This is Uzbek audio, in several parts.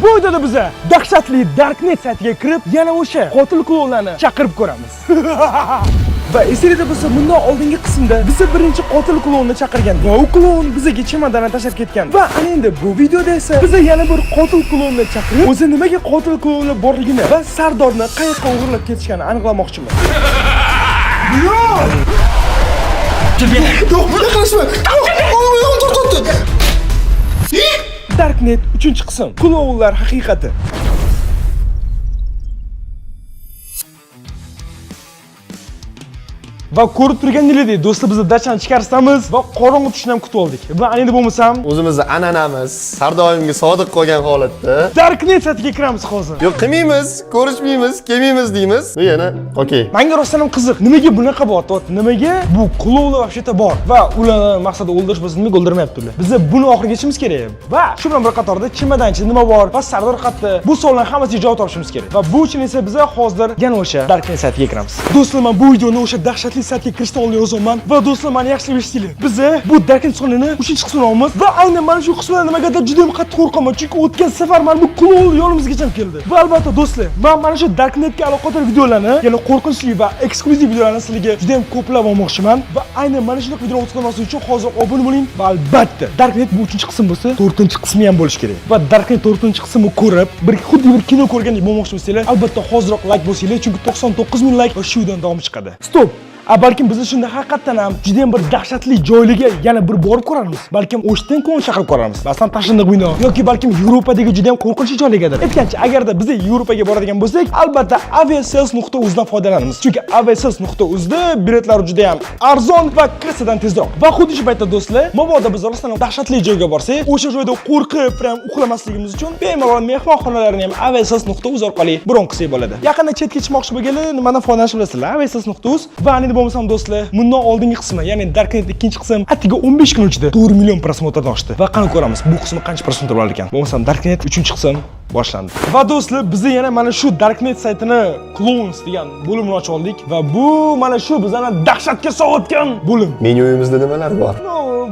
Bu videoda biza dahshatli Darknet saytiga kirib, yana o'sha qotil klonlarni chaqirib ko'ramiz. Va esingizda bo'lsa, bundan oldingi qismda biza birinchi qotil klonni chaqirgan. Va u klon bizga chemadonni tashlab ketgan. Va ana endi bu videoda esa biza yana bir qotil klonni chaqirib, o'zi nimaga qotil klonlar borligini va Sardorni qayoqqa o'g'irlab ketishganini aniqlamoqchimiz. Darknet 3-qism. Klonlar haqiqati. Va ko'rib turganingizdek, do'stlar, biz dachani chiqarsamiz va qorong'i tushni ham kutib oldik. Va endi bo'lmasam, o'zimizni an'anamiz, har doimgi sodiq qolgan holatda Darknet saytiga kiramiz hozir. Yo'q, qilmaymiz, ko'rishmaymiz, kelmaymiz deymiz. Bu yana okey. Menga rostdan ham qiziq. Nimaga bunaqa bo'lyapti? Nimaga bu klonlar vaqtida bor va ularni maqsadi o'ldirish bo'lsa, nimaga o'ldirmayaptilar? Biz buni oxiriga yetishimiz kerak. Va shu bilan bir qatorda chemodanchi nima bor va Sardor qayerda? Bu savollarning hammasiga javob topishimiz kerak. Va bu uchun esa biz hozir yana o'sha Darknet saytiga kiramiz. Do'stlar, men bu videoni o'sha dahshatli saytga kirishdan oldin yozaman va do'stlar, meni yaxshi eshitinglar. Biz bu Darknet sonini 3-qismini olamiz va aynan mana shu qismdan nimagadir juda ham qattiq qo'rqaman, chunki o'tgan safar mana bu klon yo'limizgacha keldi. Va albatta do'stlar, men mana shu Darknetga aloqador videolarni, ya'ni qo'rqinchli va eksklyuziv videolarni sizlarga juda ham ko'plab olmoqchiman va aynan mana shunday videolarni o'tkazmaslik uchun hozir obuna bo'ling va albatta Darknet bu 3-qism bo'lsa, 4-qismi ham bo'lishi kerak. Va Darknet 4-qismini ko'rib, xuddi bir kino ko'rgandek bo'lmoqchi bo'lsanglar, albatta hoziroq like bosinglar, chunki 99 ming like va shu videodan davom chiqadi. Stop. Balkim biz shunda haqiqatan ham juda ham bir dahshatli joylarga yana bir borib ko'ramiz. Balkim o'shdan klon chaqirib ko'ramiz. Masalan, Tashindiq bino yoki balkim Yevropadagi juda ham qo'rqinchli joylargadir. Aytgancha, agarda biz Yevropaga boradigan bo'lsak, albatta aviasales.uz dan foydalanamiz. Chunki aviasales.uz da biletlar juda ham arzon va kassadan tezroq. Va xuddi shu paytda do'stlar, mabodo biz rostdan dahshatli joyga borsak, o'sha joyda qo'rqib, ham uxlamasligimiz uchun bemalol mehmonxonalarni ham aviasales.uz orqali bron qilsak bo'ladi. Yaqinda chetga chiqmoqchi bo'lganlar nimadan foydalanish bilasizlar? aviasales.uz va bo'lmasam do'stlar, bundan oldingi qismi, ya'ni Darknet 2-qism attiga 15 kun ichida 4 million prosmotrdan oshdi. Va qani ko'ramiz, bu qismi qancha prosmotr olar ekan. Bo'lmasam Darknet 3-qism boshlandi. Va do'stlar, biz yana mana shu Darknet saytini Clones degan bo'limni ochib oldik va bu mana shu bizani dahshatga solayotgan bo'lim. Menyuyimizda nimalar bor?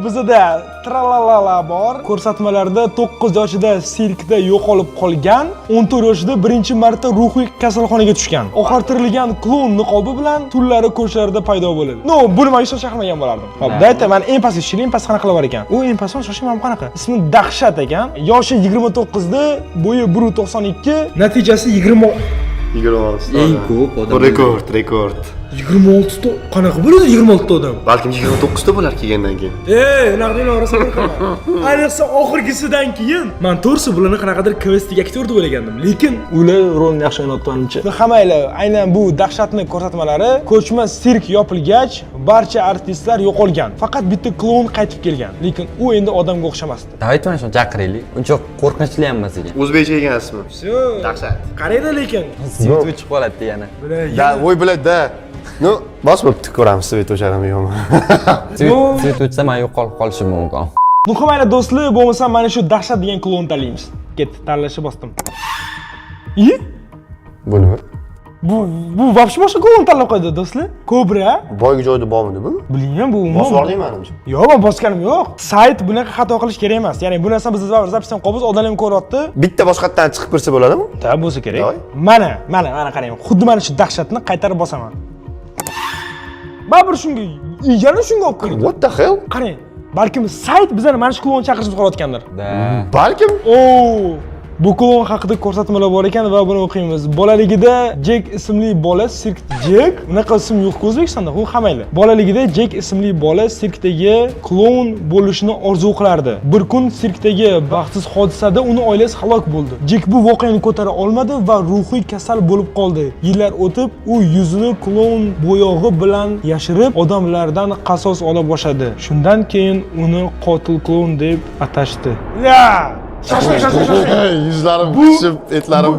Bizda tralalala bor. Ko'rsatmalarda 9 yoshida sirkda yo'qolib qolgan, 14 yoshida birinchi marta ruhiy kasalxonaga tushgan. Oqartirilgan klon niqobi bilan tunlari ko'chlarda paydo bo'ladi. Buni men hech chaqirmagan bo'lardim. Xo'p, dayta men eng past ishini eng past qanaqa qilib ekan? U eng pastdan shoshimam qanaqa? Ismi Dahshat ekan. Yoshi 29da, bo'yi 1.92, natijasi 26. Eng ko'p odam. Rekord. 26 ta. Qanaqa bo'ladi 26 ta odam? Balkim 29 ta bo'lar kelgandan keyin. Ularning orasida qolgan. Ayniqsa oxirgisidan keyin men to'g'risi bularni qanaqadir kvestdagi aktyor deb o'ylagandim, lekin ular rolni yaxshi o'ynayotgancha. Hammaylar aynan bu dahshatli ko'rsatmalari ko'chma sirk yopilgach, barcha artistlar yo'qolgan. Faqat bitta klon qaytib kelgan, lekin u endi odamga o'xshamasdi. Davayt mana shuni chaqiraylik. Uncha qo'rqinchli ham emas ekan. O'zbekcha ekan ismi. Dahshat. Qarayda lekin. Svet chiqib qoladi yana. Da, voy biladi-da. Bos bo'libdi, ko'ramiz svet o'sharami yo'qmi. Svet o'chsa men yo'qolib qolishim mumkin. Mayli do'stlar, bo'lmasa mana shu dahshat degan klon tanlaymiz. Ketdi, tanlashni bosdim. Bu nima? Bu vobshe boshqa klon tanlab qo'ydi do'stlar. Kobra. Boygi joyda bormidi bu? Bilmayman, bu bosib oldingmi menimcha? Yo'q, men bosganim yo'q. Sayt bunaqa xato qilish kerak emas. Ya'ni bu narsa biz zapisdan qolamiz, odamlar ham ko'ryapti. Bitta boshqatdan chiqib kirsa bo'ladimi? Da, bo'lsa kerak. Mana qarang. Xuddi mana shu dahshatni qaytarib bosaman. Baribir shunga, yana shunga olib kirdi. What the hell? Qarang, balkim sayt bizani mana shu klon chaqirishni so'rayotgandir. Balkim. Bu klon haqida ko'rsatmalar bor ekan va buni o'qiymiz. Bolaligida Jek ismli bola sirk Jek, unaqa ism yo'q O'zbekistonda, u hammaylar. Bolaligida Jek ismli bola sirkdagi klon bo'lishni orzu qilardi. Bir kun sirkdagi baxtsiz hodisada uni oilasi halok bo'ldi. Jek bu voqeani ko'tara olmadi va ruhiy kasal bo'lib qoldi. Yillar o'tib, u yuzini klon bo'yog'i bilan yashirib, odamlardan qasos ola boshladi. Shundan keyin uni qotil klon deb atashdi. Yuzlarim pishib, etlarim.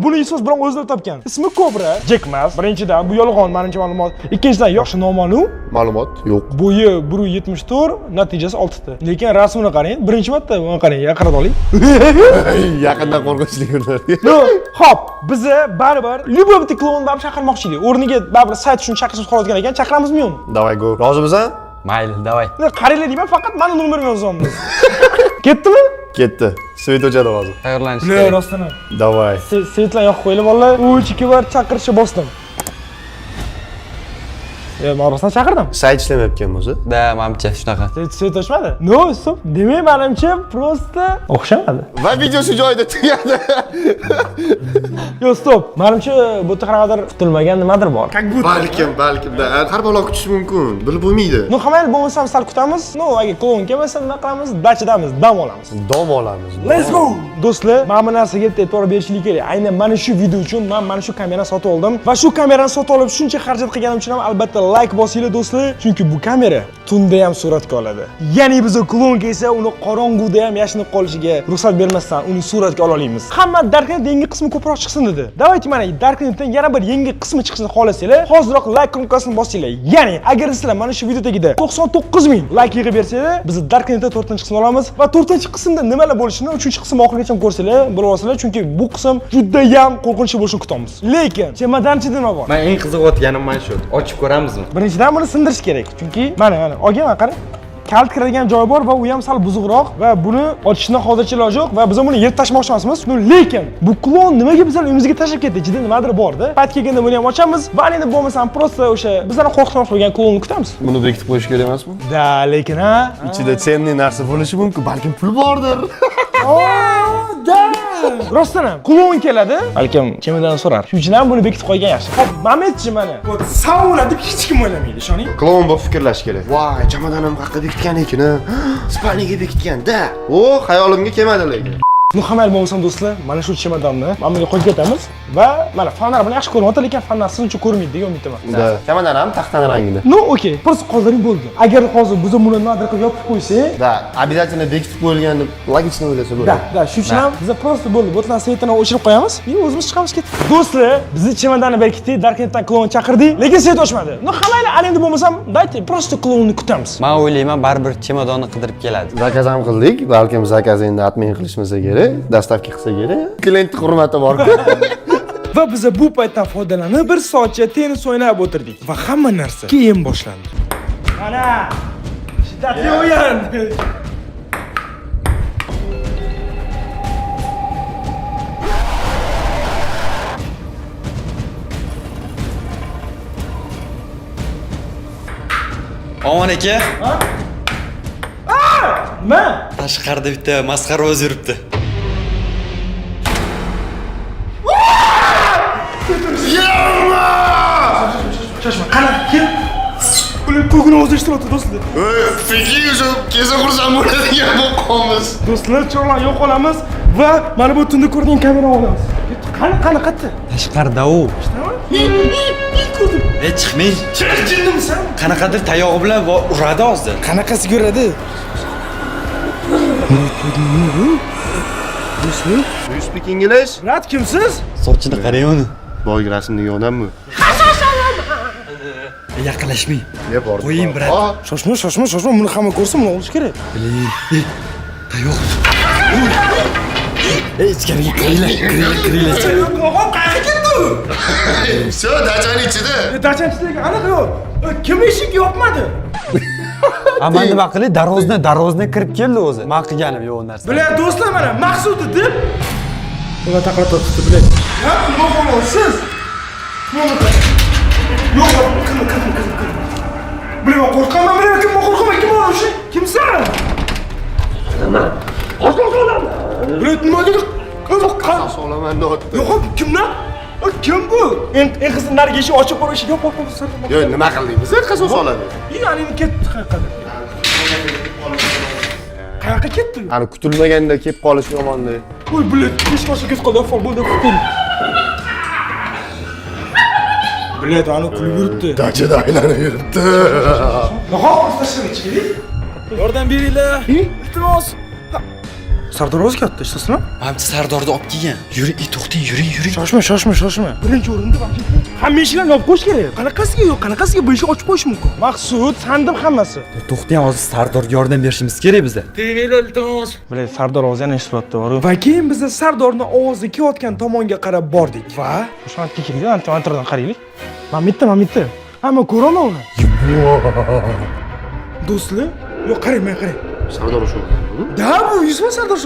Buni isos bilan o'zlari topgan. Ismi Kobra. Jek emas. Birinchidan bu yolg'on, menimcha ma'lumot. Ikkinchidan yoshi noma'lum. Ma'lumot yo'q. Bo'yi 1.74, natijasi 6 ta. Lekin rasmini qarang, birinchi marta buni qarang, yaqindan oling. Yaqindan qo'rqinchli ko'rinadi. Xo'p, biz baribir любой bitta klonni ham chaqirmoqchi edik. O'rniga baribir sayt shuni chaqirishni xohlayotgan ekan, chaqiramizmi yo'qmi? Davay go. Rozimisan? Mayli, davay. Qaranglar deyman, faqat meni nomerimni yozyapmiz. Ketdimi? Ketdi. Svet o'chadi hozir. Tayyorlanish Bular kerak. rostdan ham. Давай. Svetlar yoqib qo'yilib bolalar. U ichki bor chaqirishni bosdim. Men rostdan chaqirdim. Sayt ishlamayotgan bo'lsa. Da, mamcha shunaqa. Svet o'chmadi. No, stop. Demak, menimcha prosta o'xshamadi. Va videosi joyida tugadi. Yo, stop. Menimcha bu yerda qanaqadir kutilmagan nimadir bor. Balkim, da. Har balo kutish mumkin. Bilib bo'lmaydi. No, hammaylar bo'lmasam sal kutamiz. No, agar klon kelmasa nima qilamiz? Dachadamiz, dam olamiz. Dom olamiz. Let's go. Do'stlar, mana bu narsaga e'tibor berishlik kerak. Aynan mana shu video uchun men mana shu kamerani sotib oldim va shu kamerani sotib olib shuncha xarajat qilganim uchun ham albatta like bosinglar do'stlar, chunki bu kamera tunda ham suratga oladi. Ya'ni biz klon kelsa, uni qorong'uda ham yashinib qolishiga ruxsat bermasdan uni suratga ola olamiz. Hamma Darknet yangi qismi ko'proq chiqsin dedi. Davayki mana Darknetdan yana bir yangi qismi chiqishini xohlasanglar, hozirroq like knopkasini bosinglar. Ya'ni agar sizlar mana shu video tagida 99000 like yig'ib bersanglar, biz Darknetda 4-qismini olamiz va 4-qismda nimalar bo'lishini 3-qism oxirigacha ko'rsanglar, bilib olsanglar, chunki bu qism juda ham qo'rqinchli bo'lishini kutamiz. Lekin, chemodanchi nima bor? Men eng qiziqayotganim mana shu. Ochib ko'ramizmi? Birinchidan buni sindirish kerak. Chunki mana olganman, qarang. Kalt kiradigan joyi bor va u ham sal buzuqroq va buni ochishni hozircha iloji yo'q va biz buni yerga tashlamoqchi emasmiz. Lekin bu klon nimaga bizlar uyimizga tashlab ketdi? Jida nimadir bor-da. Payt kelganda buni ham ochamiz va endi bo'lmasam prosta o'sha bizlarni qo'rqitmoqchi bo'lgan klonni kutamiz. Buni bekitib qo'yish kerak emasmi? Da, lekin ha. Ichida tsenli narsa bo'lishi mumkin, balkim pul bordir. Da. Rostdan ham klon keladi. Balkim kimidan so'rar. Shuning uchun ham buni bekitib qo'ygan yaxshi. Xo'p, Mametchi mana. Savollar deb hech kim o'ylamaydi, ishoning. Klon bo'lib fikrlash kerak. Voy, chamodanim qayerda bekitgan ekan, ha? Spaniyaga bekitgan-da. O, xayolimga kelmadi lekin. Ну, hamma bo'lmasam do'stlar, mana shu chemadonni mana bunga qo'yib ketamiz va mana fanlar buni yaxshi ko'ryapti, lekin fanlar siz uchun ko'rmaydi degan umiddaman. Da, chamodan ham taxtani rangida. Ну, okey, просто qoldiring bo'ldi. Agar hozir biz buni nimadir qilib yopib qo'ysak, Da, обязательно bekitib qo'yilgan deb logichni o'ylasa bo'ladi. da, shuning uchun ham biz просто bo'ldi. Bo'tlar svetini o'chirib qo'yamiz. И o'zimiz chiqamiz ketdik. Do'stlar, bizni chemadonni berkitdik, Darknetdan klon chaqirdik, lekin svet o'chmadi. Ну, hammaylar endi bo'lmasam, dayte, просто klonni kutamiz. Men o'ylayman, baribir chemodonni qidirib keladi. Zakaz ham qildik, balkim zakaz endi admin qilishmasa kerak, dastavka qilsa kerak. Klient hurmati bor-ku. Va biz bu paytdan foydalanib bir soatcha tennis o'ynab o'tirdik va hamma narsa keyin boshlandi. Mana shiddatli o'yin. Omon aka, Nima? tashqarida bitta masxara o'z yuribdi. Shoshma, qani, kim? Ular ko'gini o'zi ishtirokda do'stlar. Fikri shu keza xursand bo'ladigan bo'lib qolamiz. Do'stlar, chorlan yo'q olamiz va mana bu tunda ko'rgan kamera olamiz. Qani, qayerda? Tashqarida u. Ko'rdim. Chiqmay. Jinnimisan? Qanaqadir tayog'i bilan uradi hozir. Qanaqasi ko'radi? Do'stlar, Do you speak English? Rat kimsiz? Sochini qarang uni. Boy rasmdagi odammi? Yaqinlashmang. Ne bor? Qo'ying, brat. Shoshma, buni hamma ko'rsin, buni olish kerak. Tayoq. Ichkariga kiringlar. Og'am qayerga ketdi? Shu dachani ichida. Dachanchilik aniq yo'q. Kim eshik yopmadi? Ammo nima qilay? Darvozdan kirib keldi o'zi. Men qilganim yo'q narsa. Bular do'stlar mana maqsudi deb. Ular taqratib tutdi, bilay. Ha, nima bo'lasiz? Yo'q, qilma. Bular qo'rqaman, kim bor o'sha? Kimsan? Qo'rqaman. Bular nimaga qiziqqan? Solaman dotdi. Yo'q, kimdan? Kim bu? Eng qizning nariga eshik ochib qo'yishi yo'q, qo'rqaman. Yo, nima qildik biz? Qasos soladi. Ya'ni ketdi qayerga? Qayerga ketdi? Ani kutilmaganda kelib qolish yomonda. Voy, bilet, eshik ochib ketib qoldi, afol bo'ldi, kutil. Bilet, ani kulib yuribdi. Dachada aylanib yuribdi. Nahot tashlab chiqaylik. Yordam beringlar. Iltimos. Sardor o'zi katta, eshitasizmi? Mamchi Sardorni olib kelgan. Yuring, to'xting, yuring. Shoshma. Birinchi o'rinda vaqt. Hamma eshiklarni yopib qo'yish kerak. Qanaqasiga bu eshik ochib qo'yish mumkin? Maqsud, sandim hammasi. To'xting, hozir Sardorga yordam berishimiz kerak bizda. Teginglar, iltimos. Bilet, Sardor ovozi yana eshitilyapti, boru. Va keyin biz Sardorning ovozi kelayotgan tomonga qarab bordik. Va o'shani tekilgan antivantrdan qaraylik. Mana bitta. Hamma ko'raman uni. Do'stlar, yo'q, qarang. Sardor shu. Da, bu yuzma Sardor.